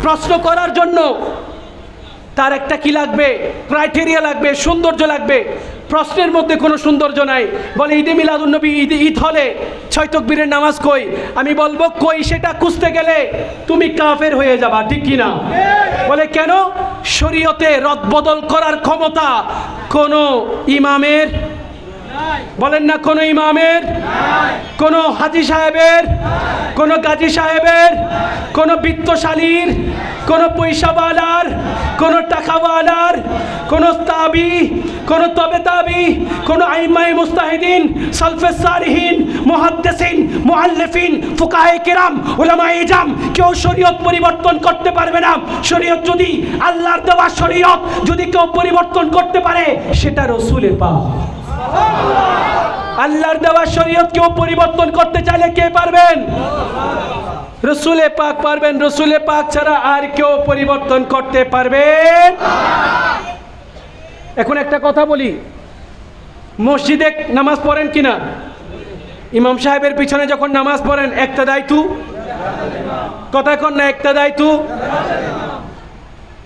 প্রশ্ন করার জন্য তার একটা কি লাগবে, ক্রাইটেরিয়া লাগবে, সৌন্দর্য লাগবে। প্রশ্নের মধ্যে কোনো সৌন্দর্য নাই। বলে ঈদে মিলাদুন্নবী, ঈদ হলে 6 তাকবীরের নামাজ কই? আমি বলবো কই, সেটা খুঁজতে গেলে তুমি কাফের হয়ে যাবা, ঠিক কি না? বলে কেন? শরীয়তে রদবদল করার ক্ষমতা কোনো ইমামের, বলেন না, কোনো ইমামের, কোনো হাজি সাহেবের, কোনো গাজী সাহেবের, কোনো বিত্তশালীর, কোনো পয়সাওয়ালার, কোনো টাকাওয়ালার, কোনো তাবি, কোনো তবে তাবি, কোনো আইম্মায়ে মুস্তাহিদিন, সালফে সালিহিন, মুহাদ্দিসিন, মুআল্লিফিন, ফুকাহায়ে কিরাম, উলামায়ে ইজাম কেউ শরীয়ত পরিবর্তন করতে পারবে না। শরীয়ত যদি আল্লাহর দেওয়া শরীয়ত যদি কেউ পরিবর্তন করতে পারে সেটা রাসূলের পাক। আল্লাহর দেওয়া শরীয়ত কেউ পরিবর্তন করতে চাইলে কে পারবেন? রাসূলে পাক পারবেন। রাসূলে পাক ছাড়া আর কেউ পরিবর্তন করতে পারবে। এখন একটা কথা বলি, মসজিদে নামাজ পড়েন কিনা? ইমাম সাহেবের পিছনে যখন নামাজ পড়েন একটা দায়িত্ব, কথা কন না, একটা দায়িত্ব।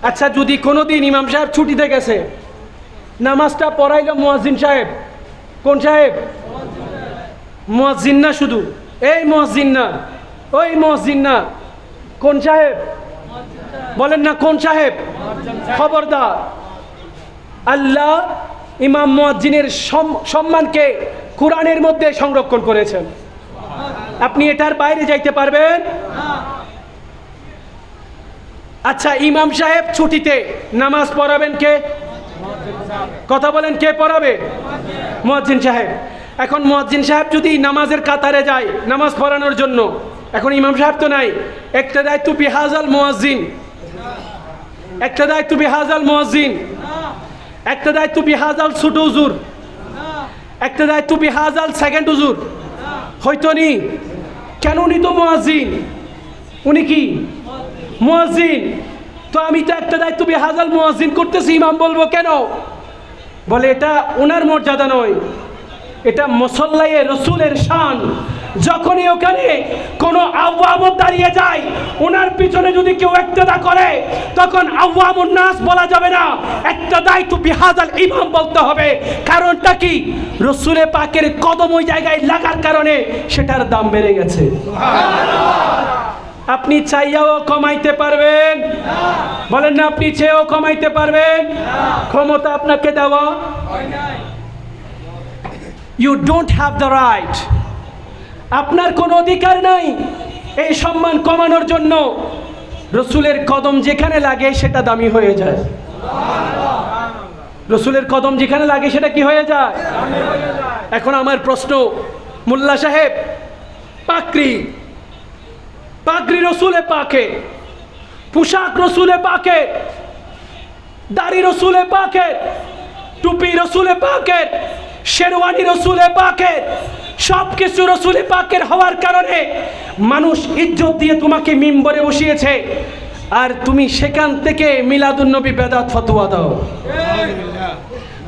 আচ্ছা, যদি কোনোদিন ইমাম সাহেব ছুটিতে গেছে, নামাজটা পড়াইলো মুয়াজ্জিন সাহেব। কোন সাহেব? মুয়াজ্জিন না, শুধু এই মুয়াজ্জিন না, ওই মুয়াজ্জিন না, কোন সাহেব? বলেন না, কোন সাহেব? খবরদার, আল্লাহ ইমাম মুয়াজ্জিনের সম্মানকে কোরআনের মধ্যে সংরক্ষণ করেছেন। আপনি এটার বাইরে যাইতে পারবেন? আচ্ছা, ইমাম সাহেব ছুটিতে, নামাজ পড়াবেন কে? কথা বলেন, কে পড়াবে? মুয়াজ্জিন সাহেব। এখন মুয়াজ্জিন সাহেব যদি নামাজের কাতারে যায় নামাজ পড়ানোর জন্য, এখন ইমাম সাহেব তো নাই, একটা দায়িত্ব বিহাজাল মুয়াজ্জিন, একটা দায়িত্ব বিহাজাল মুয়াজ্জিন, একটা দায়িত্ব বিহাজাল ছোট হুজুর, একটা দায়িত্ব বিহাজাল সেকেন্ড হুজুর। হয়তো নি, কেন? উনি তো মুয়াজ্জিন, উনি কি মুয়াজ্জিন। তো আমি তো একটা দায়িত্ব বিহাজাল মুয়াজ্জিন করতেছি, ইমাম বলবো কেন? বলে এটা ওনার মর্যাদা নয়, এটা মুসল্লায়ে রাসূলের শান। যখনই ওখানে কোনো আওয়ামত দাঁড়িয়ে যায়, ওনার পিছনে যদি কেউ ইক্তেদা করে, তখন আওয়ামুন নাস বলা যাবে না, একটা দায়িত্ব বিহাজাল ইমাম বলতে হবে। কারণটা কি? রাসূলে পাকের কদম ওই জায়গায় লাগার কারণে সেটার দাম বেড়ে গেছে। আপনি চাইয়াও কমাইতে পারবেন? বলেন না, আপনি চেয়েও কমাইতে পারবেন? ক্ষমতা আপনাকে দেওয়া। You don't have the right. আপনার কোনো অধিকার নাই এই সম্মান কমানোর জন্য। রাসূলের কদম যেখানে লাগে সেটা দামি হয়ে যায়। রাসূলের কদম যেখানে লাগে সেটা কি হয়ে যায়? এখন আমার প্রশ্ন, মোল্লা সাহেব, পাগড়ি, পাগড়ি রাসূলে পাকে, পোশাক রাসূলে পাকে, দাড়ি রাসূলে পাকে, টুপি রাসূলে পাকে, শেরওয়ানি রাসূলে পাকে, সব কিছু রাসূলে পাকের হওয়ার কারণে মানুষ ইজ্জত দিয়ে তোমাকে মিম্বরে বসিয়েছে, আর তুমি সেখান থেকে মিলাদুন্নবী বেদাত ফতোয়া দাও।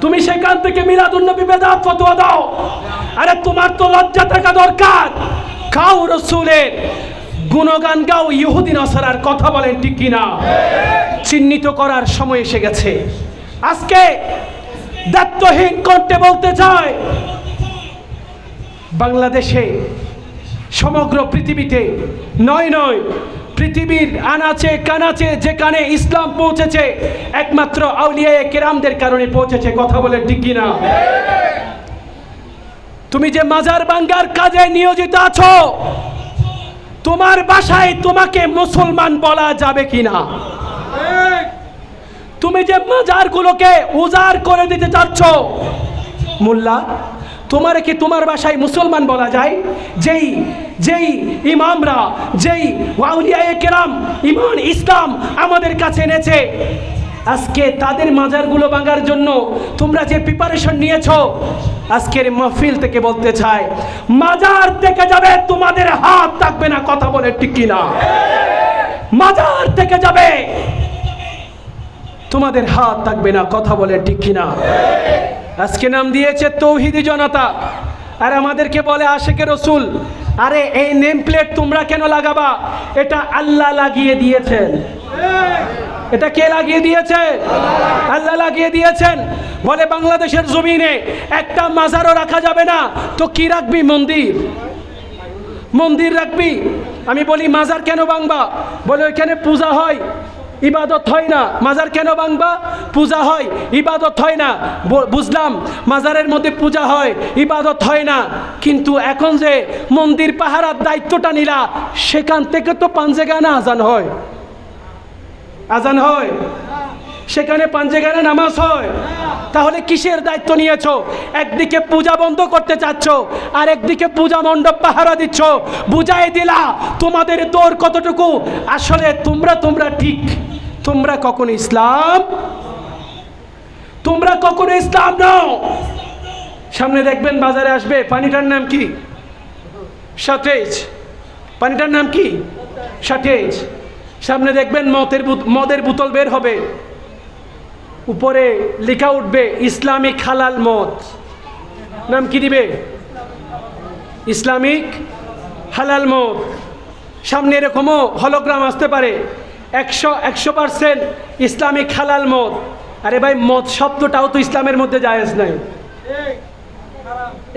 তুমি সেখান থেকে মিলাদুন্নবী বেদাত ফতোয়া দাও। আরে তোমার তো লজ্জা থাকা দরকার। খাও রাসূলের গুণগান গাও, ইহুদি নাসারার কথা বলেন, ঠিক কিনা? চিহ্নিত করার সময় এসে গেছে। আজকে দায়িত্বহীন করতে বলতে চায়, বাংলাদেশে, সমগ্র পৃথিবীতে নয়, পৃথিবীর আনাচে কানাচে যেখানে ইসলাম পৌঁছেছে একমাত্র আউলিয়ায়ে কেরামদের কারণে পৌঁছেছে। কথা বলে ঠিক কিনা? তুমি যে মাজার ভাঙ্গার কাজে নিয়োজিত আছো, তোমার বাসায় তোমাকে মুসলমান বলা যাবে কিনা? তুমি যে মাজারগুলোকে উজাড় করে দিতে চাচ্ছ, মোল্লা, তোমার কি তোমার ভাষায় মুসলমান বলা যায়? যেই ইমামরা, যেই আউলিয়ায়ে কেরাম ঈমান ইসলাম আমাদের কাছে এনেছে, আজকে তাদের মাজারগুলো ভাঙার জন্য তোমরা যে প্রিপারেশন নিয়েছো, আজকের মাহফিল থেকে বলতে চাই, মাজার থেকে যাবে, তোমাদের হাত থাকবে না। কথা বলে ঠিক কিনা? মাজার থেকে যাবে, তোমাদের হাত থাকবে না। কথা বলে ঠিক কিনা? আজকে নাম দিয়েছে তৌহিদি জনতা, আর আমাদেরকে বলে আশিকে রসুল। আরে এই নেম প্লেট তোমরা কেন লাগাবা? এটা আল্লাহ লাগিয়ে দিয়েছেন। এটা কে লাগিয়ে দিয়েছে? আল্লাহ লাগিয়ে দিয়েছেন। বলে বাংলাদেশের জমিনে একটা মাজারও রাখা যাবে না, তো কি রাখবি? মন্দির। মন্দির রাখবি। আমি বলি মাজার কেন ভাঙবা? বলে ওইখানে পূজা হয়, ইবাদত হয় না। মাজার কেন ভাঙবা? পূজা হয়, ইবাদত হয় না। বুঝলাম, মাজারের মধ্যে পূজা হয়, ইবাদত হয় না, কিন্তু এখন যে মন্দির পাহারার দায়িত্বটা নিলা, সেখান থেকে তো পাঞ্জেগানা আজান হয়, আজান হয়, সেখানে পাঞ্জেগানা নামাজ হয়। তাহলে কিসের দায়িত্ব নিয়েছো? একদিকে পূজা বন্ধ করতে চাচ্ছ, আর একদিকে পূজা মণ্ডপ পাহারা দিচ্ছ। বুঝাই দিলা তোমাদের দৌড় কতটুকু। আসলে তোমরা ঠিক, তোমরা কখনো ইসলাম, তোমরা কখনো ইসলাম নাও। সামনে দেখবেন বাজারে আসবে, পানিটার নাম কি? সতেজ। পানিটার নাম কি? সতেজ। সামনে দেখবেন মদের বোতল বের হবে, উপরে লেখা উঠবে ইসলামিক হালাল মদ। নাম কি দিবে? ইসলামিক হালাল মদ। সামনে এরকমও হলোগ্রাম আসতে পারে, 100% ইসলামিক হালাল মদ। আরে ভাই, মদ শব্দটাও তো ইসলামের মধ্যে জায়েজ নাই।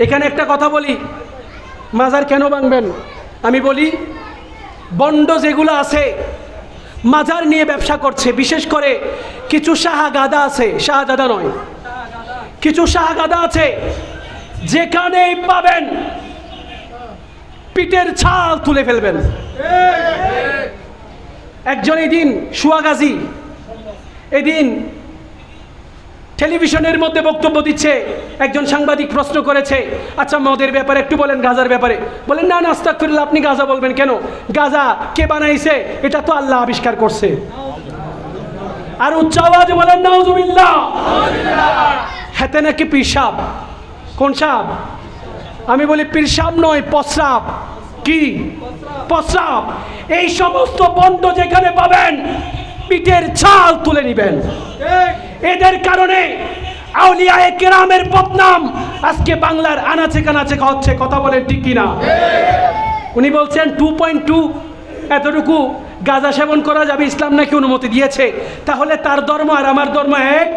এখানে একটা কথা বলি, মাজার কেন ভাঙবেন? আমি বলি, বন্ড যেগুলো আছে মাজার নিয়ে ব্যবসা করছে, বিশেষ করে কিছু শাহগাদা আছে, শাহজাদা নয়, কিছু শাহগাদা আছে, যেখানেই পাবেন পিঠের ছাল তুলে ফেলবেন। একজন এদিন সুয়াগাজী এদিন টেলিভিশনের মধ্যে বক্তব্য দিচ্ছে, একজন সাংবাদিক প্রশ্ন করেছে, আচ্ছা মদের ব্যাপারে একটু বলেন, গাজার ব্যাপারে। বলেন না না, আস্তাগফিরুল্লাহ, আপনি গাজা বলবেন কেন? গাজা কে বানাইছে? এটা তো আল্লাহ আবিষ্কার করছে। আর উচ্চ আওয়াজে বলেন নাউজুবিল্লাহ। হাতে নাকি পিরসাব। কোন সাপ? আমি বলি পিরসাব নয়, প্রস্রাব। কি? প্রস্রাব। এই সমস্ত বন্ড যেখানে পাবেন, পিঠের ছাল তুলে নিবেন। এদের কারণে আউলিয়ায়ে কেরামের বদনাম আজকে বাংলার আনাচে কানাচে হচ্ছে। কথা বলেন ঠিক কিনা? উনি বলছেন 2.2 এতটুকু গাঁজা সেবন করা যাবে, ইসলাম নাকি অনুমতি দিয়েছে। তাহলে তার ধর্ম আর আমার ধর্ম এক?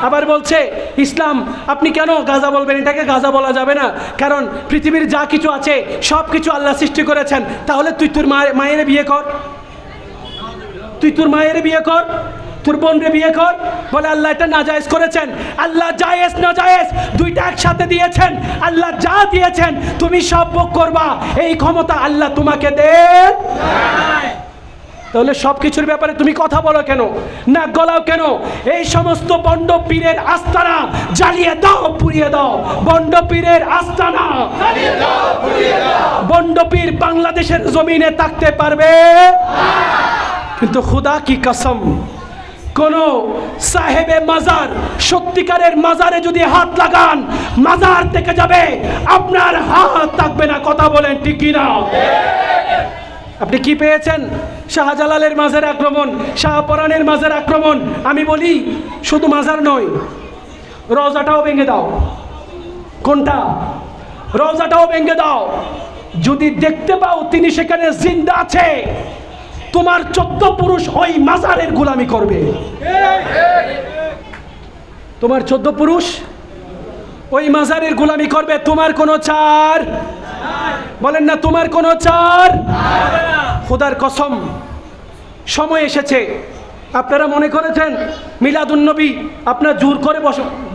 আবার বলছে ইসলাম, আপনি কেন গাঁজা বলবেন? এটাকে গাঁজা বলা যাবে না, কারণ পৃথিবীর যা কিছু আছে সব কিছু আল্লাহ সৃষ্টি করেছেন। তাহলে তুই তোর মায়ের বিয়ে কর, তুই তোর মায়ের বিয়ে কর, তোর বোনরে বিয়ে কর। বলে আল্লাহ এটা নাজায়েজ করেছেন। আল্লাহ জায়েজ নাজায়েজ দুইটা একসাথে দিয়েছেন। আল্লাহ যা দিয়েছেন তুমি সব ভোগ করবা, এই ক্ষমতা আল্লাহ তোমাকে দেন। তাহলে সব কিছুর ব্যাপারে তুমি কথা বলো কেন? না গলাও কেন? এই সমস্ত বন্ড পীরের আস্তানা জ্বালিয়ে দাও, পুড়িয়ে দাও। বন্ড পীরের আস্তানা, বন্ড পীর বাংলাদেশের জমিনে থাকতে পারবে? কিন্তু খুদা কি কসম, কোন সাহেবে মাজার সত্যিকারের মাজারে যদি হাত লাগান, মাজার থেকে যাবে, আপনার হাত থাকবে না। কথা বলেন ঠিক কিনা? আপনি কি পেয়েছেন? শাহজালালের মাজার আক্রমণ, শাহপরানের মাজার আক্রমণ। আমি বলি শুধু মাজার নয়, রওজাটাও ভেঙে দাও। কোনটা? রওজাটাও ভেঙে দাও। যদি দেখতে পাও তিনি সেখানে জিন্দা আছে, তোমার 14 পুরুষ ওই মাজারের গোলামি করবে। তোমার 14 পুরুষ ওই মাজারের গোলামি করবে। তোমার কোনো ছাড়? বলেন না, তোমার কোনো ছাড়? খোদার কসম, সময় এসেছে। আপনারা মনে করেছেন মিলাদুন্নবী আপনার জোর করে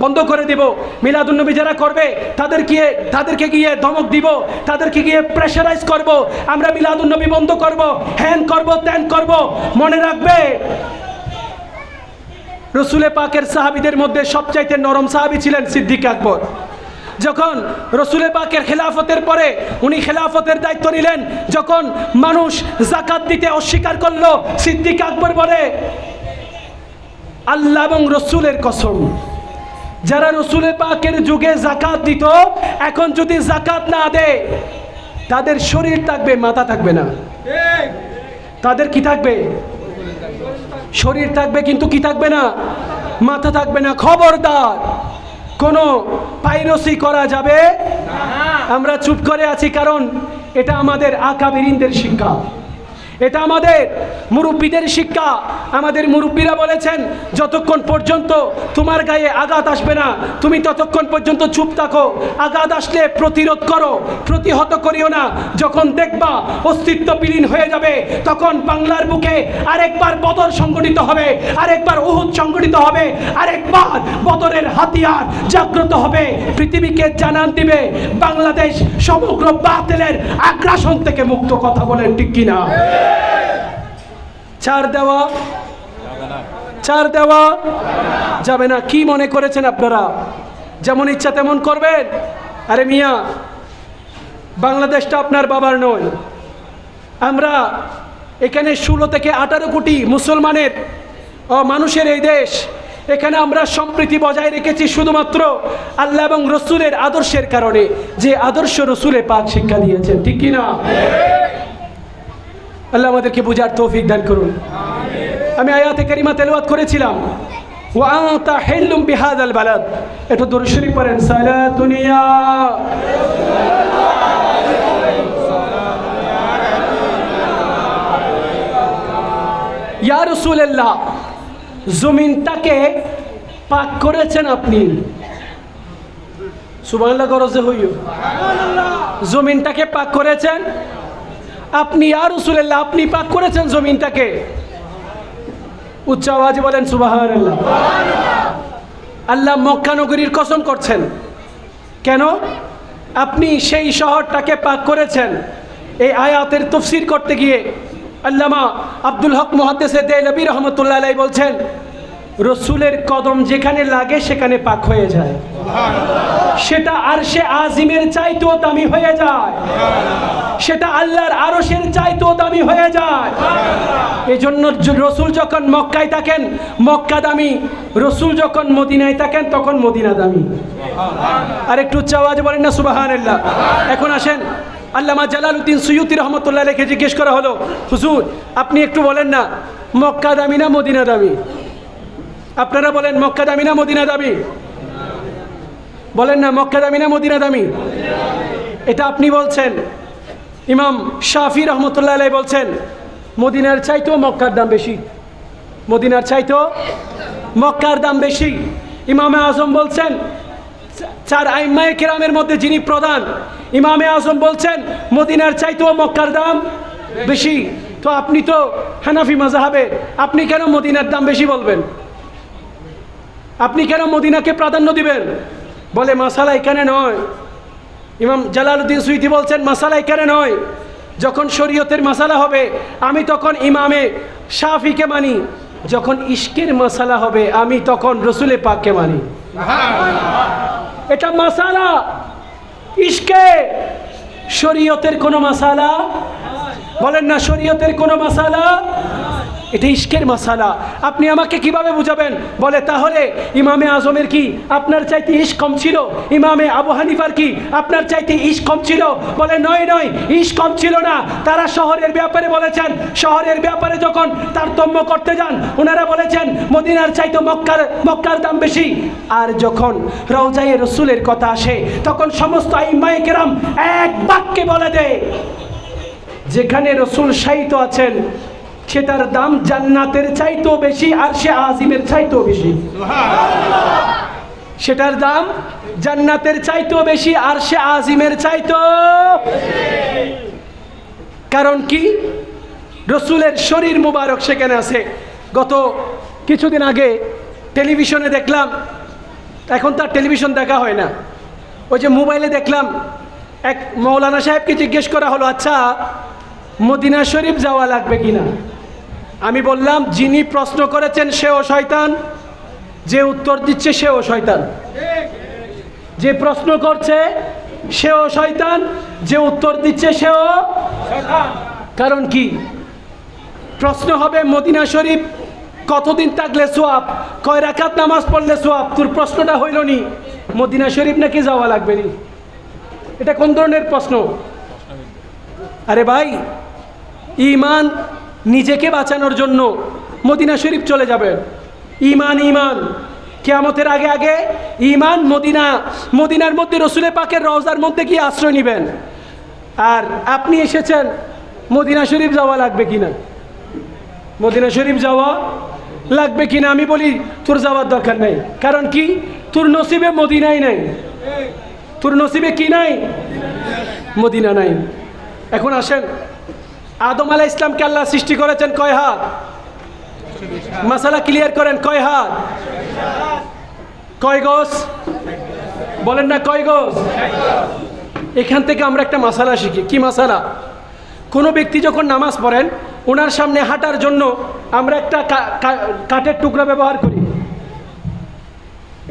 বন্ধ করে দেব। মিলাদুন্নবী যারা করবে তাদেরকে গিয়ে ধমক দিব, তাদেরকে গিয়ে প্রেশারাইজ করব, আমরা মিলাদুন্নবী বন্ধ করব, হ্যান করব, ত্যান করব। মনে রাখবে, রসুলে পাকের সাহাবীদের মধ্যে সবচাইতে নরম সাহাবী ছিলেন সিদ্দিক আকবর। যখন রসুলে পাকের খেলাফতের পরে উনি খেলাফতের দায়িত্ব নিলেন, যখন মানুষ যাকাত দিতে অস্বীকার করলো, সিদ্দিক আকবর বলে আল্লাহ এবং রসুলের কসম, যারা রসুলে পাকের যুগে যাকাত দিত, এখন যদি যাকাত না দেয় তাদের শরীর থাকবে, মাথা থাকবে না। তাদের কি থাকবে? শরীর থাকবে, কিন্তু কি থাকবে না? মাথা থাকবে না। খবরদার, কোনো পাইরসি করা যাবে না। আমরা চুপ করে আছি কারণ এটা আমাদের আকাবিরিনদের শিক্ষা, এটা আমাদের মুরব্বীদের শিক্ষা। আমাদের মুরব্বীরা বলেছেন, যতক্ষণ পর্যন্ত তোমার গায়ে আঘাত আসবে না তুমি ততক্ষণ পর্যন্ত চুপ থাকো, আঘাত আসলে প্রতিরোধ করো, প্রতিহত করিও না। যখন দেখবা অস্তিত্ব বিলীন হয়ে যাবে, তখন বাংলার বুকে আরেকবার বদর সংগঠিত হবে, আরেকবার উহুদ সংগঠিত হবে, আরেকবার বদরের হাতিয়ার জাগ্রত হবে, পৃথিবীকে জানান দিবে বাংলাদেশ সমগ্র বাতিলের আগ্রাসন থেকে মুক্ত। কথা বলেন ঠিক কিনা? ছাড় দেওয়া যাবে না। কি মনে করেছেন আপনারা যেমন ইচ্ছা তেমন করবেন? আরে মিয়া, বাংলাদেশটা আপনার বাবার নয়। আমরা এখানে 16 থেকে 18 কোটি মুসলমানের মানুষের এই দেশ। এখানে আমরা সম্প্রীতি বজায় রেখেছি শুধুমাত্র আল্লাহ এবং রসুলের আদর্শের কারণে, যে আদর্শ রসুলে পাক শিক্ষা দিয়েছেন। ঠিক কিনা? আল্লাহ আমাদেরকে বুঝার তৌফিক দান করুন। আমি আয়াতে কারিমা তেলাওয়াত করেছিলাম, ওয়া আনতা হিল্লুম বিহাদাল বালাদ। একটু দুরূদ শরীফ পড়েন। সালাতুন ইয়া রাসূলুল্লাহ, জমিনটাকে পাক করেছেন আপনি। সুবহানাল্লাহ গরজে হইও। জমিনটাকে পাক করেছেন আপনি। ইয়া রাসূলুল্লাহ, আপনি পাক করেছেন জমিনটাকে। উচ্চ আওয়াজে বলেন সুবহানাল্লাহ। আল্লাহ মক্কা নগরীর কসম করছেন। কেন? আপনি সেই শহরটাকে পাক করেছেন। এই আয়াতের তাফসীর করতে গিয়ে আল্লামা আব্দুল হক মুহাদ্দিসে দেহলভী রহমতুল্লাহ আলাইহি বলছেন, রসুলের কদম যেখানে লাগে সেখানে পাক হয়ে যায়, সেটা আরশে আজিমের চাইতেও দামি হয়ে যায়, সেটা আল্লাহর আরশের চাইতেও দামি হয়ে যায়। এই জন্য রসুল যখন মক্কায় থাকেন মক্কা দামি, রসুল যখন মদিনায় থাকেন তখন মদিনা দামি। আর একটু উচ্চ আওয়াজে বলেন না সুবহানাল্লাহ। এখন আসেন, আল্লামা জালালউদ্দিন সুয়ুতি রহমতুল্লাহ আলাইহিকে জিজ্ঞেস করা হলো, হুজুর আপনি একটু বলেন না মক্কা দামি না মদিনা দামি? আপনারা বলেন মক্কা দামি না মদিনা দামি? বলেন না মক্কা দামি না মদিনা দামি? এটা আপনি বলছেন। ইমাম শাফি রহমতুল্লাহ আলাইহি বলছেন মদিনার চাইতেও মক্কার দাম বেশি, মদিনার চাইতেও মক্কার দাম বেশি। ইমামে আজম বলছেন, চার আইম্মায়ে কেরামের মধ্যে যিনি প্রধান ইমামে আজম বলছেন মদিনার চাইতেও মক্কার দাম বেশি। তো আপনি তো হানাফি মাযহাবের, আপনি কেন মদিনার দাম বেশি বলবেন? আপনি কেন মদিনাকে প্রাধান্য দিবেন? বলে মাসালা এখানে নয়। ইমাম জালালউদ্দিন সুয়ুতি বলছেন মাসালা এখানে নয়, যখন শরীয়তের মাসালা হবে আমি তখন ইমামে শাফিকে মানি, যখন ইশকের মাসালা হবে আমি তখন রসুলে পাককে মানি। এটা মাসালা ইশকে, শরীয়তের কোনো মাসালা। বলেন না শরীয়তের কোনো মাসালা, এটা ইশকের মাসালা। আপনি আমাকে কিভাবে বুঝাবেন? বলে তাহলে ইমামে আজমের কি আপনার চাইতে ইশক কম ছিল? ইমামে আবু হানিফার কি আপনার চাইতে ইশক কম ছিল? বলে নয়, ইশক কম ছিল না। তারা শহরের ব্যাপারে বলেছেন, শহরের ব্যাপারে যখন তারতম্য করতে যান ওনারা বলেছেন মদিনার চাইতে মক্কার দাম বেশি। আর যখন রওজায়ে রসুলের কথা আসে তখন সমস্ত আইম্মায়ে কেরাম এক বাক্যে বলে দেয়, যেখানে রসুল শায়িত আছেন সেটার দাম জান্নাতের চাইতেও বেশি, আরশে আজিমের চাইতেও বেশি। সেটার দাম জান্নাতের চাইতেও বেশি, আরশে আজিমের চাইতেও। কারণ কি? রসুলের শরীর মুবারক সেখানে আছে। গত কিছুদিন আগে টেলিভিশনে দেখলাম, এখন তার টেলিভিশন দেখা হয় না, ওই যে মোবাইলে দেখলাম, এক মৌলানা সাহেবকে জিজ্ঞেস করা হলো, আচ্ছা মদিনা শরীফ যাওয়া লাগবে কিনা? আমি বললাম যিনি প্রশ্ন করেছেন সেও শয়তান, যে উত্তর দিচ্ছে সেও শয়তান। যে প্রশ্ন করছে সেও শয়তান, যে উত্তর দিচ্ছে সেও শয়তান। কারণ কি? প্রশ্ন হবে মদিনা শরীফ কতদিন থাকলে সোয়াব, কয় রাকাত নামাজ পড়লে সোয়াব। তোর প্রশ্নটা হইল নি মদিনা শরীফ নাকি যাওয়া লাগবে নি? এটা কোন ধরনের প্রশ্ন? আরে ভাই, ঈমান নিজেকে বাঁচানোর জন্য মদিনা শরীফ চলে যাবেন। ঈমান কিয়ামতের আগে আগে ঈমান মদিনার মধ্যে রসুলের পাকের রওজার মধ্যে গিয়ে আশ্রয় নেবেন। আর আপনি এসেছেন মদিনা শরীফ যাওয়া লাগবে কিনা? মদিনা শরীফ যাওয়া লাগবে কিনা? আমি বলি তোর যাওয়ার দরকার নাই। কারণ কি? তোর নসিবে মদিনাই নাই। তোর নসিবে কি নাই? মদিনা নাই। এখন আসেন, আদম আলাইহিস ইসলামকে আল্লাহ সৃষ্টি করেছেন কয় হাত? মাসালা ক্লিয়ার করেন, কয় হাত? কয় গজ? বলেন না, কয় গজ? এখান থেকে আমরা একটা মাসালা শিখি। কি মাসালা? কোনো ব্যক্তি যখন নামাজ পড়েন, ওনার সামনে হাঁটার জন্য আমরা একটা কাঠের টুকরা ব্যবহার করি।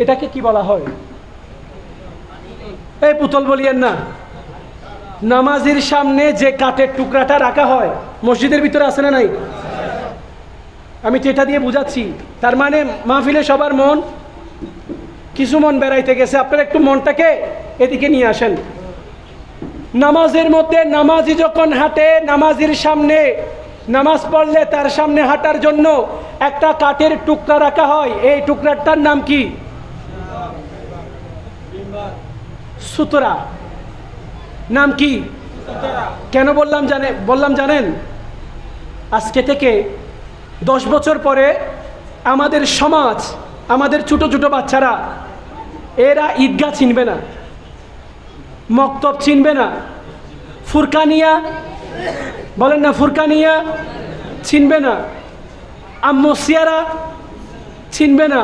এটাকে কি বলা হয়? এই পুতল বলিয়েন না। নামাজের সামনে যে কাঠের টুকরাটা রাখা হয়, মসজিদের ভিতরে আছে না নাই? আমি তো এটা দিয়ে বুঝাচ্ছি। তার মানে মাহফিলে সবার মন, কিছু মন বেড়াইতে গেছে, আপনারা একটু মনটাকে এদিকে নিয়ে আসেন। নামাজের মধ্যে নামাজি যখন হাঁটে, নামাজির সামনে নামাজ পড়লে তার সামনে হাঁটার জন্য একটা কাঠের টুকরা রাখা হয়। এই টুকরাটার নাম কি? সুতরা। নাম কি? কেন বললাম জানেন? আজকে থেকে 10 বছর পরে আমাদের সমাজ, আমাদের ছোট ছোট বাচ্চারা, এরা ঈদগাহ চিনবে না, মক্তব চিনবে না, ফুরকানিয়া, বলেন না, ফুরকানিয়া চিনবে না, আম্মসিয়ারা চিনবে না।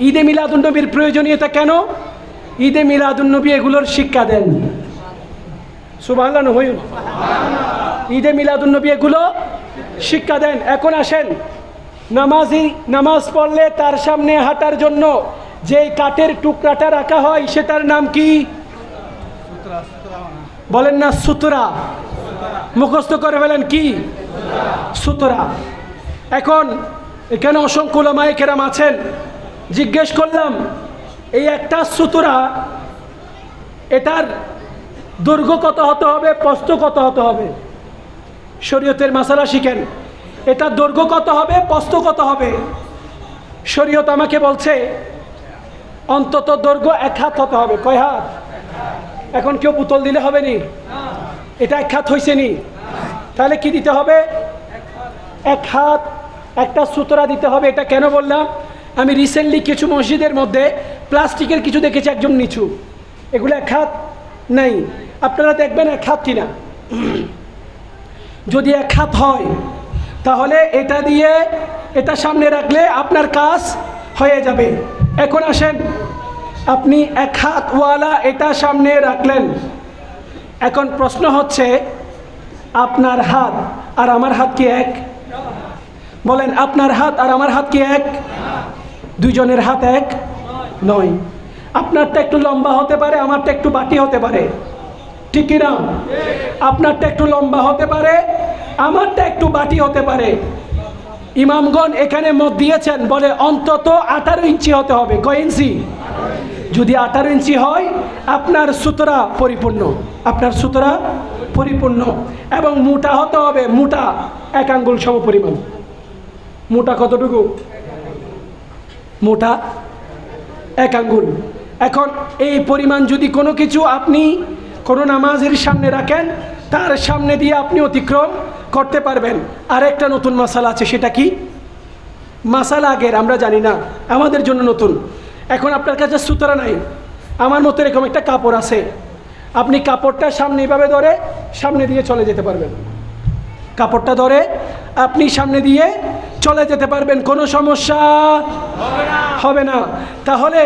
ঈদে মিলাদুন্নবীর প্রয়োজনীয়তা কেন? ঈদে মিলাদুন্নবী এগুলোর শিক্ষা দেন। সুবহানাল্লাহ হইল। ঈদে মিলাদুন্নবী এগুলো শিক্ষা দেন। এখন আসেন, নামাজ পড়লে তার সামনে হাঁটার জন্য যে কাঠের টুকরাটা রাখা হয় সেটার নাম কি? বলেন না, সুতরা। মুখস্থ করে ফেলেন, কি? সুতরা। এখন এখানে অসংখ্য উলামায়ে কেরাম আছেন, জিজ্ঞেস করলাম এই একটা সুতরা, এটার দৈর্ঘ্য কত হতে হবে, প্রস্থ কত হতে হবে? শরীয়তের মাসালা শিখেন। এটা দৈর্ঘ্য কত হবে, প্রস্থ কত হবে? শরীয়ত আমাকে বলছে অন্তত দৈর্ঘ্য 1 হাত হতে হবে। কয় হাত? এখন কেউ পুতল দিলে হবে নি? এটা 1 হাত হয়েছে নি? তাহলে কি দিতে হবে? 1 হাত একটা সুতরা দিতে হবে। এটা কেন বললাম? আমি রিসেন্টলি কিছু মসজিদের মধ্যে প্লাস্টিকের কিছু দেখেছি, একদম নিচু, এগুলো 1 হাত নাই। আপনারা দেখবেন 1 হাত কিনা। যদি 1 হাত হয় তাহলে এটা দিয়ে এটা সামনে রাখলে আপনার কাজ হয়ে যাবে। এখন আসেন, আপনি 1 হাতওয়ালা এটা সামনে রাখলেন। এখন প্রশ্ন হচ্ছে, আপনার হাত আর আমার হাত কি এক? বলেন, আপনার হাত আর আমার হাত কি এক? দুইজনের হাত এক নয়। আপনারটা একটু লম্বা হতে পারে, আমারটা একটু বাটি হতে পারে, ঠিক কিনা? আপনারটা একটু লম্বা হতে পারে, আমারটা একটু বাটি হতে পারে। ইমামগণ এখানে মত দিয়েছেন, বলে অন্তত 18 ইঞ্চি হতে হবে। কয় ইঞ্চি? যদি 18 ইঞ্চি হয় আপনার সুতরা পরিপূর্ণ, আপনার সুতরা পরিপূর্ণ। এবং মোটা হতে হবে, মোটা 1 আঙ্গুল সম পরিমাণ। মোটা কতটুকু? মোটা 1 আঙ্গুল। এখন এই পরিমাণ যদি কোনো কিছু আপনি কোনো নামাজের সামনে রাখেন, তার সামনে দিয়ে আপনি অতিক্রম করতে পারবেন। আর একটা নতুন মাসালা আছে, সেটা কি? মাসালা আগের আমরা জানি না, আমাদের জন্য নতুন। এখন আপনার কাছে সুতরা নাই, আমার মতো এরকম একটা কাপড় আছে, আপনি কাপড়টা সামনে এইভাবে ধরে সামনে দিয়ে চলে যেতে পারবেন। কাপড়টা ধরে আপনি সামনে দিয়ে চলে যেতে পারবেন, কোনো সমস্যা হবে না। তাহলে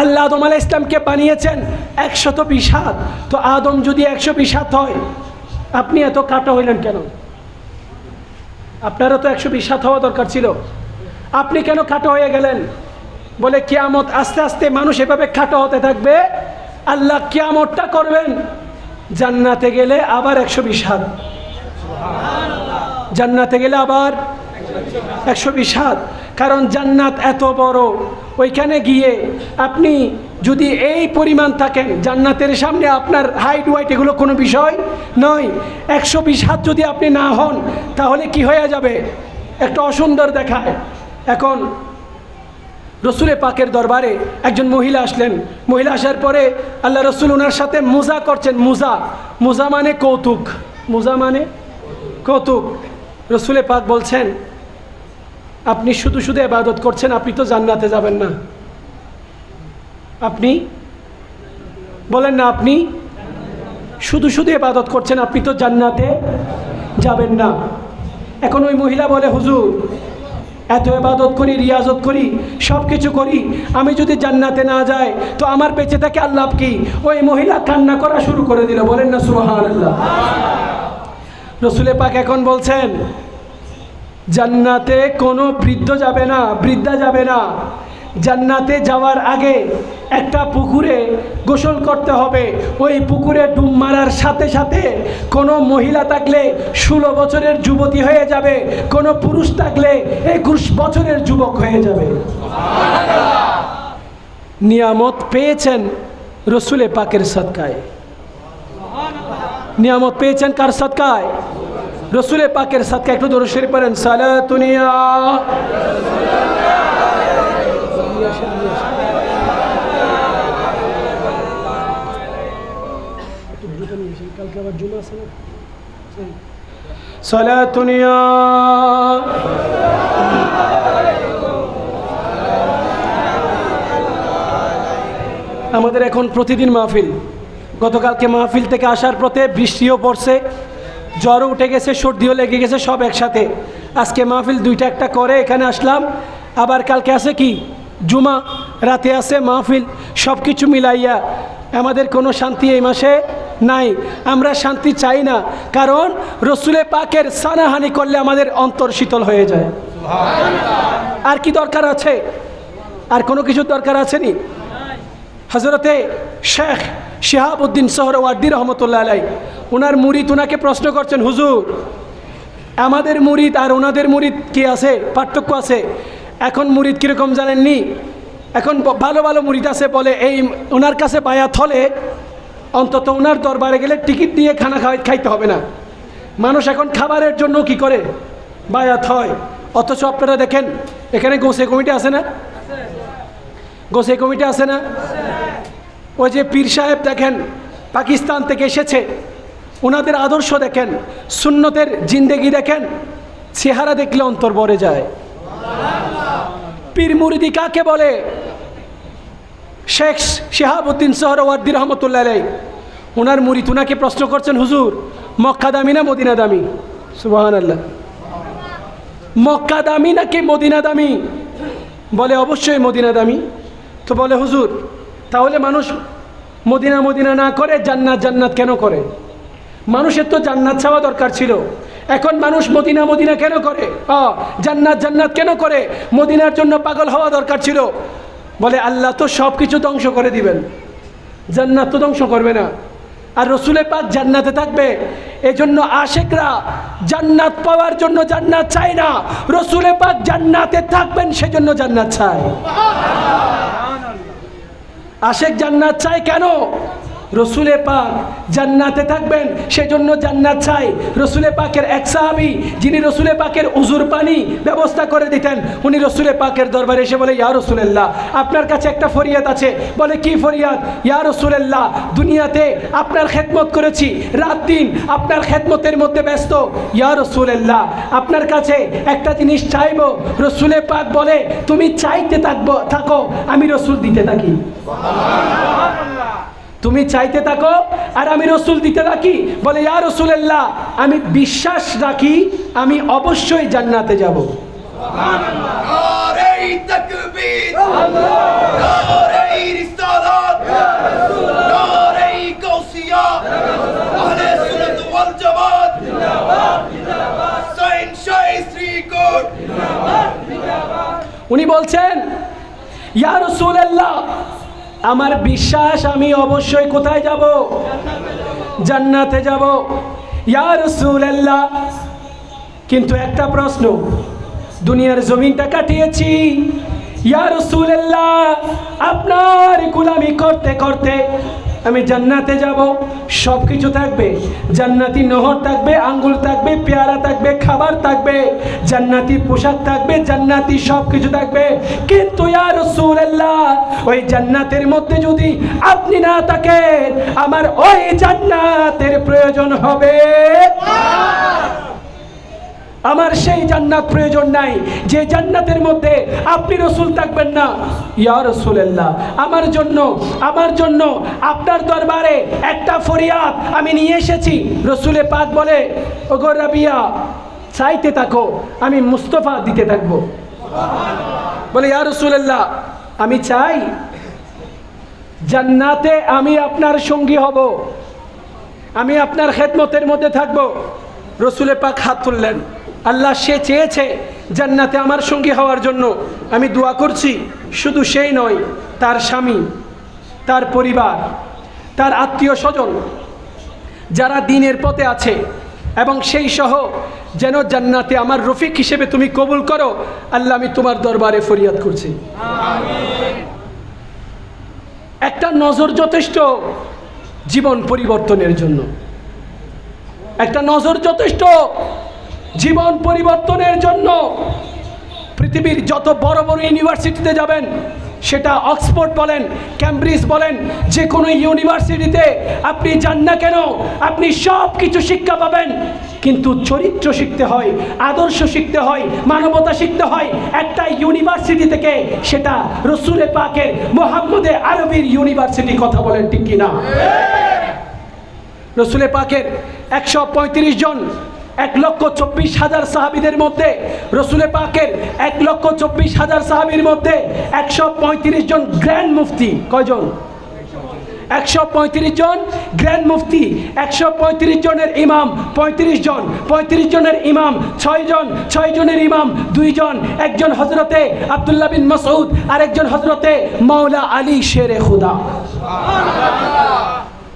আল্লাহ আদম আলাইহিস ইসলামকে বানিয়েছেন 120 হাত। তো আদম যদি 120 হাত হয়, আপনি এত কাটা হইলেন কেন? আপনারও তো 120 হাত হওয়া দরকার ছিল, আপনি কেন কাটা হয়ে গেলেন? বলে কিয়ামত আস্তে আস্তে মানুষ এভাবে কাটা হতে থাকবে। আল্লাহ কিয়ামতটা করবেন জান্নাতে গেলে আবার 120 হাত, জান্নাতে গেলে আবার 120 হাত। কারণ জান্নাত এত বড়, ওইখানে গিয়ে আপনি যদি এই পরিমাণ থাকেন, জান্নাতের সামনে আপনার হাইট ওয়াইট এগুলো কোনো বিষয় নয়। 120 হাত যদি আপনি না হন তাহলে কি হয়ে যাবে? একটা অসুন্দর দেখায়। এখন রসুলে পাকের দরবারে একজন মহিলা আসলেন। মহিলা আসার পরে আল্লাহ রসুল ওনার সাথে মুজা করছেন। মুজা মানে কৌতুক, মুজা মানে কৌতুক। রসুলে পাক বলছেন, আপনি শুধু শুধু ইবাদত করছেন, আপনি তো জান্নাতে যাবেন না। আপনি বলেন না, আপনি শুধু শুধু ইবাদত করছেন, আপনি তো জান্নাতে যাবেন না। এখন ওই মহিলা বলে, হুজুর এত ইবাদত করি, রিয়াজত করি, সব কিছু করি, আমি যদি জান্নাতে না যাই তো আমার বেঁচে থাকে আল্লাহ কি? ওই মহিলা কান্না করা শুরু করে দিল। বলেন না সুবহানাল্লাহ। রসুলে পাক এখন বলছেন, জান্নাতে কোনো বৃদ্ধ যাবে না, বৃদ্ধা যাবে না। জান্নাতে যাওয়ার আগে একটা পুকুরে গোসল করতে হবে। ওই পুকুরে ডুব মারার সাথে সাথে কোনো মহিলা থাকলে 16 বছরের যুবতী হয়ে যাবে, কোনো পুরুষ থাকলে 21 বছরের যুবক হয়ে যাবে। নিয়ামত পেয়েছেন রসুলে পাকের সদকায়। নিয়ামত পেয়েছেন কার সদকায়? রসুলে পাকের সদকায়। একটু দরুদ শরীফ পড়েন, সালাতুনিয়া। সালাতুনিয়া। আমাদের এখন প্রতিদিন মাহফিল। গতকালকে মাহফিল থেকে আসার পথে বৃষ্টিও পড়ছে, জ্বরও উঠে গেছে, সর্দিও লেগে গেছে, সব একসাথে। আজকে মাহফিল দুইটা একটা করে এখানে আসলাম। আবার কালকে আছে কি জুমা, রাতে আছে মাহফিল। সব কিছু মিলাইয়া আমাদের কোনো শান্তি এই মাসে নাই। আমরা শান্তি চাই না, কারণ রসুলে পাকের সানাহানি করলে আমাদের অন্তর শীতল হয়ে যায়। আর কি দরকার আছে? আর কোনো কিছুর দরকার আছে নি? হজরতে শেখ শিহাবুদ্দিন সোহরাওয়ার্দী রহমতুল্লাহ আলাই, ওনার মুরিদ ওনাকে প্রশ্ন করছেন, হুজুর আমাদের মুরিদ আর ওনাদের মুরিদ কি আছে? পার্থক্য আছে। এখন মুরিদ কীরকম জানেননি? এখন ভালো ভালো মুরিদ আছে, বলে এই ওনার কাছে বায়াত হলে অন্তত ওনার দরবারে গেলে টিকিট দিয়ে খানা খাইতে হবে না। মানুষ এখন খাবারের জন্য কি করে? বায়াত হয়। অথচ আপনারা দেখেন এখানে গোসে কমিটি আছে না? গোসে কমিটি আছে না? ওই যে পীর সাহেব দেখেন পাকিস্তান থেকে এসেছে, ওনাদের আদর্শ দেখেন, সুন্নতের জিন্দেগি দেখেন, চেহারা দেখলে অন্তর ভরে যায়। পীর মুরিদি কাকে বলে? শেখ শিহাবুদ্দিন সোহরাওয়ার্দী রহমতুল্লাহ আলাইহি, ওনার মুরিদ ওনাকে প্রশ্ন করছেন, হুজুর মক্কা দামি না মদিনা দামি? সুবহানাল্লাহ। মক্কা দামি নাকি মদিনা দামি? বলে অবশ্যই মদিনা দামি। তো বলে হুজুর তাহলে মানুষ মদিনা মদিনা না করে জান্নাত জান্নাত কেন করে? মানুষের তো জান্নাত চাওয়া দরকার ছিল, এখন মানুষ মদিনা মদিনা কেন করে? জান্নাত জান্নাত কেন করে? মদিনার জন্য পাগল হওয়া দরকার ছিল। বলে আল্লাহ তো সব কিছু ধ্বংস করে দিবেন, জান্নাত তো ধ্বংস করবে না। আর রসুলে পাক জান্নাতে থাকবে, এজন্য আশেকরা জান্নাত পাওয়ার জন্য জান্নাত চায় না, রসুলে পাক জান্নাতে থাকবেন সেজন্য জান্নাত চায়। আশেক জান্নাত চায় কেন? রসুলে পাক জান্নাতে থাকবেন সেজন্য জান্নাত চাই। রসুলে পাকের এক সাহাবী যিনি রসুলে পাকের উজুর পানি ব্যবস্থা করে দিতেন, উনি রসুলে পাকের দরবারে এসে বলে, ইয়া রাসূলুল্লাহ আপনার কাছে একটা ফরিয়াদ আছে। বলে কি ফরিয়াদ? ইয়া রাসূলুল্লাহ দুনিয়াতে আপনার খেদমত করেছি, রাত দিন আপনার খেদমতের মধ্যে ব্যস্ত। ইয়া রাসূলুল্লাহ আপনার কাছে একটা জিনিস চাইব। রসুলে পাক বলে, তুমি চাইতে থাকো, আমি রসুল দিতে থাকি। তুমি চাইতে থাকো আর আমি রসুল দিতে থাকি। বলে ইয়া রাসূলুল্লাহ আমি বিশ্বাস রাখি আমি অবশ্যই জান্নাতে যাব। উনি বলছেন ইয়া রাসূলুল্লাহ আমার বিশ্বাস আমি অবশ্যই কোথায় যাব? জান্নাতে যাব। ইয়া রাসূলুল্লাহ কিন্তু একটা প্রশ্ন, দুনিয়ার জমিনটা কাটিয়েছি, ইয়া রাসূলুল্লাহ আপনার গোলামি করতে করতে আমি জান্নাতে যাব, সব কিছু থাকবে, জান্নাতি নহর থাকবে, আঙ্গুল থাকবে, পেয়ারা থাকবে, খাবার থাকবে, জান্নাতি পোশাক থাকবে, জান্নাতি সব কিছু থাকবে, কিন্তু ইয়া রাসূলুল্লাহ ওই জান্নাতের মধ্যে যদি আপনি না থাকেন আমার ওই জান্নাতের প্রয়োজন হবে। আমার সেই জান্নাত প্রয়োজন নাই যে জান্নাতের মধ্যে আপনি রসুল থাকবেন না। ইয়া রাসূলুল্লাহ, আমার জন্য আপনার দরবারে একটা ফরিয়াদ আমি নিয়ে এসেছি। রসুলে পাক বলে, ওগো রাবিয়া, চাইতে থাকো, আমি মুস্তফা দিতে থাকবো। বলে, ইয়া রাসূলুল্লাহ, আমি চাই জান্নাতে আমি আপনার সঙ্গী হব, আমি আপনার খেদমতের মধ্যে থাকব। রসুলে পাক হাত তুললেন, আল্লাহ সে চেয়েছে জান্নাতে আমার সঙ্গী হওয়ার জন্য, আমি দোয়া করছি। শুধু সেই নয়, তার স্বামী, তার পরিবার, তার আত্মীয় স্বজন যারা দ্বীনের পথে আছে, এবং সেই সহ যেন জান্নাতে আমার রফিক হিসেবে তুমি কবুল করো। আল্লাহ, আমি তোমার দরবারে ফরিয়াদ করছি। একটা নজর যথেষ্ট জীবন পরিবর্তনের জন্য, একটা নজর যথেষ্ট জীবন পরিবর্তনের জন্য। পৃথিবীর যত বড় বড় ইউনিভার্সিটিতে যাবেন, সেটা অক্সফোর্ড বলেন, ক্যামব্রিজ বলেন, যে কোনো ইউনিভার্সিটিতে আপনি যান না কেন, আপনি সব কিছু শিক্ষা পাবেন, কিন্তু চরিত্র শিখতে হয়, আদর্শ শিখতে হয়, মানবতা শিখতে হয় একটা ইউনিভার্সিটি থেকে, সেটা রসুলে পাকের মুহাম্মদে আরবির ইউনিভার্সিটি। কথা বলেন ঠিক কিনা? রসুলে পাকের 135 জন 1,24,000 সাহাবীদের মধ্যে, রসুলে পাকের 1,24,000 সাহাবীর মধ্যে 135 জন গ্র্যান্ড মুফতি। কয়জন? 135 জন গ্র্যান্ড মুফতি। 135 জনের ইমাম 35 জন, 35 জনের ইমাম 6 জন, 6 জনের ইমাম 2 জন, একজন হজরতে আব্দুল্লাহ বিন মাসউদ, আর একজন হজরতে মাওলা আলী শেরে খুদা।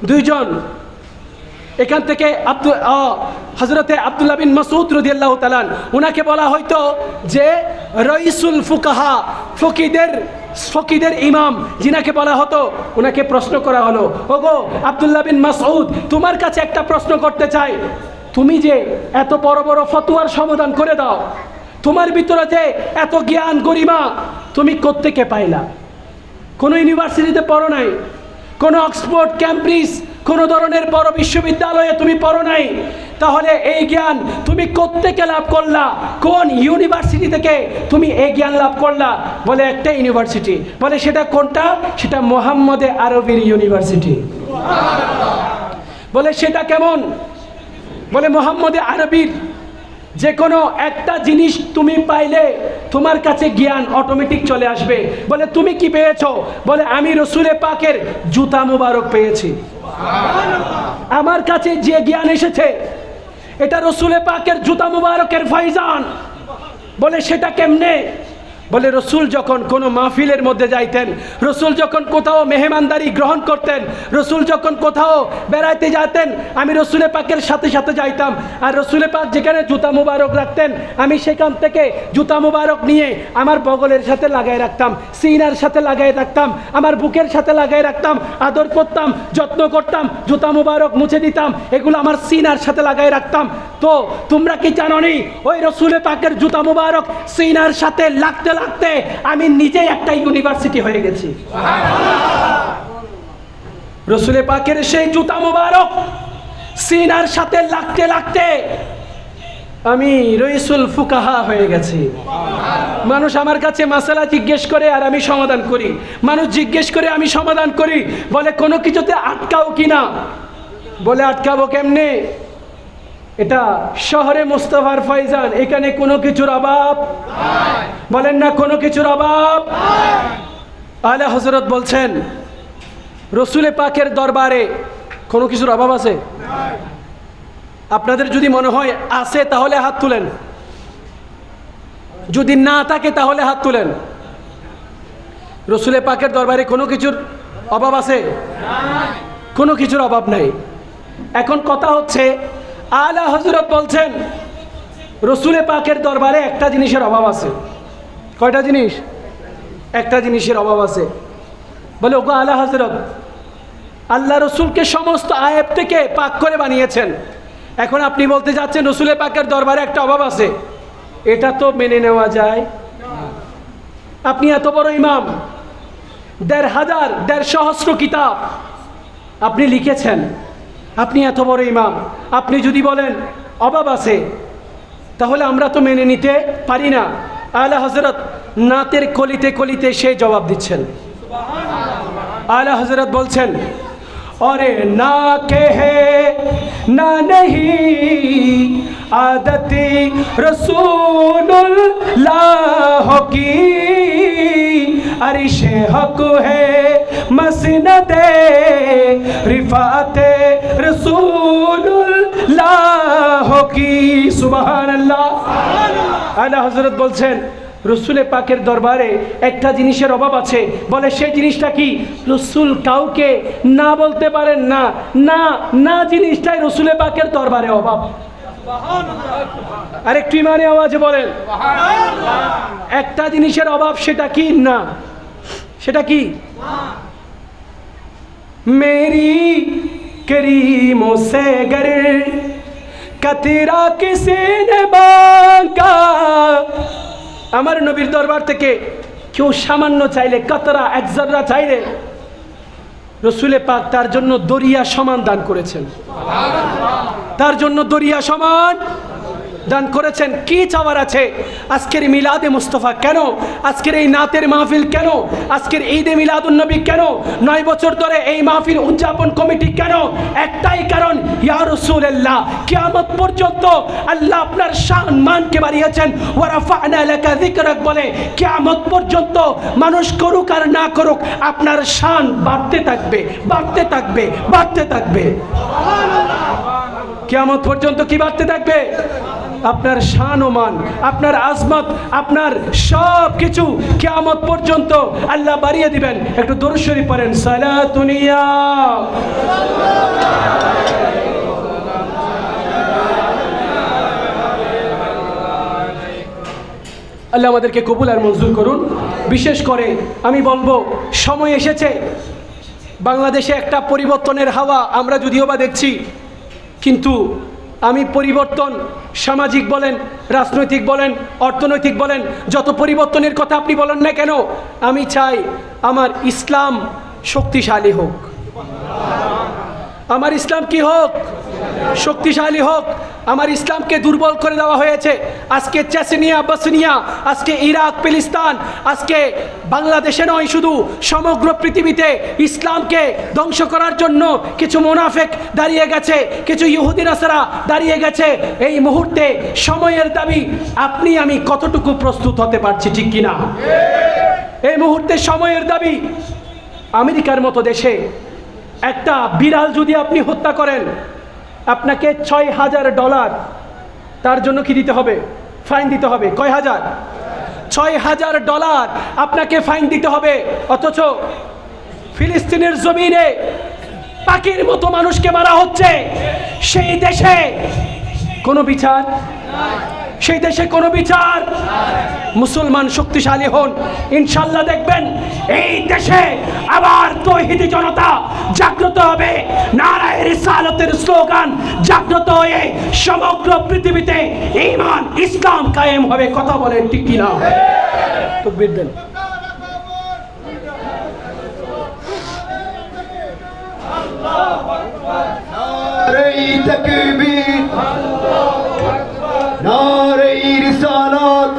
2 জন। এখান থেকে হজরতে আব্দুল্লাহ বিন মাসউদ রাদিয়াল্লাহু তাআলা, ওনাকে বলা হয়তো যে রইসুল ফুকাহা, ফকিদের ইমাম যিনাকে বলা হতো। ওনাকে প্রশ্ন করা হলো, ওগো আব্দুল্লাহ বিন মাসউদ, তোমার কাছে একটা প্রশ্ন করতে চাই, তুমি যে এত বড় বড় ফতোয়ার সমাধান করে দাও, তোমার ভিতরে যে এত জ্ঞান গরিমা, তুমি কোত্থেকে পাইলা? কোনো ইউনিভার্সিটিতে পড়ো নাই, কোনো অক্সফোর্ড, ক্যামব্রিজ, কোনো ধরনের বড় বিশ্ববিদ্যালয়ে তুমি পড়ো নাই, তাহলে এই জ্ঞান তুমি কোত্থেকে লাভ করলা? কোন ইউনিভার্সিটি থেকে তুমি এই জ্ঞান লাভ করলা? বলে, একটা ইউনিভার্সিটি। বলে, সেটা কোনটা? সেটা মুহাম্মদে আরবির ইউনিভার্সিটি। বলে, সেটা কেমন? বলে, মুহাম্মদে আরবির যে কোনো একটা জিনিস তুমি পাইলে তোমার কাছে জ্ঞান অটোমেটিক চলে আসবে। বলে, তুমি কি পেয়েছো? বলে, আমি রসুলে পাকের জুতা মুবারক পেয়েছি। আমার কাছে যে জ্ঞান এসেছে, এটা রসুলে পাকের জুতা মুবারকের ফয়জান। বলে, সেটা কেমনে? বলে, রসুল যখন কোনো মাহফিলের মধ্যে যাইতেন, রসুল যখন কোথাও মেহমানদারি গ্রহণ করতেন, রসুল যখন কোথাও বেড়াইতে যেতেন, আমি রসুলে পাকের সাথে সাথে যাইতাম। আর রসুলে পাক যেখানে জুতা মুবারক রাখতেন, আমি সেখান থেকে জুতা মুবারক নিয়ে আমার বগলের সাথে লাগাই রাখতাম, সিনার সাথে লাগাই রাখতাম, আমার বুকের সাথে লাগাই রাখতাম, আদর করতাম, যত্ন করতাম, জুতা মুবারক মুছে দিতাম, এগুলো আমার সিনার সাথে লাগাই রাখতাম। তো তোমরা কি জানো নি, ওই রসুলে পাকের জুতা মুবারক সিনার সাথে লাগতে লাগতে আমি নিজে একটা ইউনিভার্সিটি হয়ে গেছি। রসুলে পাকের সেই জুতা মুবারক সিনার সাথে লাগতে লাগতে আমি রইসুল ফুকাহা হয়ে গেছি। মানুষ আমার কাছে মাসালা জিজ্ঞেস করে আর আমি সমাধান করি, মানুষ জিজ্ঞেস করে আমি সমাধান করি। বলে, কোনো কিছুতে আটকাও কিনা? বলে, আটকাবো কেমনে? এটা শহরে মুস্তাফার ফয়জান, এখানে কোনো কিছুর অভাব। বলেন না, কোনো কিছুর অভাব। আলে হযরত বলছেন, রসুলে পাকের দরবারে কোনো কিছুর অভাব আছে? আপনাদের যদি মনে হয় আছে, তাহলে হাত তুলেন। যদি না থাকে, তাহলে হাত তুলেন। রসুলে পাকের দরবারে কোনো কিছুর অভাব আছে? কোনো কিছুর অভাব নাই। এখন কথা হচ্ছে, আলা হযরত বলছেন রসুলে পাকের দরবারে একটা জিনিসের অভাব আছে। কয়টা জিনিস? একটা জিনিসের অভাব আছে। বলে, ওগো আলা হযরত, আল্লাহ রসুলকে সমস্ত আয়েব থেকে পাক করে বানিয়েছেন, এখন আপনি বলতে যাচ্ছেন রসুলে পাকের দরবারে একটা অভাব আছে, এটা তো মেনে নেওয়া যায়? আপনি এত বড় ইমাম, 1,500 সহস্র কিতাব আপনি লিখেছেন, আপনি এত বড় ইমাম, আপনি যদি বলেন অভাব আছে, তাহলে আমরা তো মেনে নিতে পারি না। আলা হযরত নাতের কলিতে কলিতে সেই জবাব দিচ্ছেন। আলা হযরত বলছেন, অরে না কে হে না নেহি আদতি রসূলুল্লাহ কি আরিশে হক হে মসনদে রিফাতে রসূলুল্লাহ কি। সুবহানাল্লাহ। আলা হযরত বলছেন, রসুলে পাকের দরবারে একটা জিনিসের অভাব আছে। বলে সেই জিনিসটা কি? রসুল কাউকে না বলতে পারেন না, না না জিনিসটাই রসুলে পাকের দরবারে অভাব। আরেকটু ইমানে আওয়াজে বলেন, একটা জিনিসের অভাব, সেটা কি? না। সেটা কি? মেরি করিমো সে গর কতরা কিসে নে মাঙ্গা। আমার নবীর দরবার থেকে কেউ সামান্য চাইলে, কতরা এক জর্রা চাইলে, রসুলে পাক তার জন্য দরিয়া সমান দান করেছেন। তার জন্য দরিয়া সমান দান করেছেন। কি চাওয়ার আছে? আজকের মিলাদে মুস্তফা কেন? আজকের এই নাতের মাহফিল কেন? আজকের ঈদে মিলাদুন নবী কেন? 9 বছর ধরে এই মাহফিল উদযাপন কমিটি কেন? একটাই কারণ, ইয়া রাসূলুল্লাহ, কিয়ামত পর্যন্ত আল্লাহ আপনার শান মানকে বাড়িয়েছেন। ওয়া রাফা'না লাকা যিকরাক বলে কিয়ামত পর্যন্ত মানুষ করুক আর না করুক, আপনার শান বাড়তে থাকবে, বাড়তে থাকবে, বাড়তে থাকবে। কিয়ামত পর্যন্ত কি বাড়তে থাকবে? আপনার শান ও মান, আপনার আজমত, আপনার সব কিছু কিয়ামত পর্যন্ত আল্লাহ বাড়িয়ে দিবেন। একটু দরুদ শরীফ পড়েন, সালাতুনিয়া। আল্লাহ আমাদেরকে কবুল আর মঞ্জুর করুন। বিশেষ করে আমি বলবো, সময় এসেছে বাংলাদেশে একটা পরিবর্তনের হাওয়া আমরা যদিও বা দেখছি, কিন্তু আমি পরিবর্তন, সামাজিক বলেন, রাজনৈতিক বলেন, অর্থনৈতিক বলেন, যত পরিবর্তনের কথা আপনি বলেন না কেন, আমি চাই আমার ইসলাম শক্তিশালী হোক। আমার ইসলাম কি হোক? শক্তিশালী হোক। আমার ইসলামকে দুর্বল করে দেওয়া হয়েছে। আজকে চেচনিয়া, বসনিয়া, আজকে ইরাক, ফিলিস্তিন, আজকে বাংলাদেশে নয়, শুধু সমগ্র পৃথিবীতে ইসলামকে ধ্বংস করার জন্য কিছু মুনাফিক দাঁড়িয়ে গেছে, কিছু ইহুদি নাসারা দাঁড়িয়ে গেছে। এই মুহূর্তে সময়ের দাবি আপনি আমি কতটুকু প্রস্তুত হতে পারছি, ঠিক কিনা? এই মুহূর্তে সময়ের দাবি। আমেরিকার মতো দেশে একটা বিড়াল যদি আপনি হত্যা করেন, আপনাকে $6,000 তার জন্য কি দিতে হবে? ফাইন দিতে হবে। কয় হাজার? $6,000 আপনাকে ফাইন দিতে হবে। অথচ ফিলিস্তিনের জমিনে পাখির মতো মানুষকে মারা হচ্ছে। সেই দেশে কোনো বিচার? সেই দেশে কোনো বিচার? মুসলমান শক্তিশালী হন, ইনশাল্লাহ দেখবেন এই দেশে আবার তৌহিদি জনতা জাগ্রত হবে। নারায়ে রিসালাতের স্লোগান জাগ্রত হয়ে সমগ্র পৃথিবীতে ঈমান ইসলাম কায়েম হবে। কথা বলেন ঠিক কিনা? তাকবীর দেন। আল্লাহু আকবার। নারে তাকবীর, নারে রিসালাত।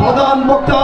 প্রধান বক্তা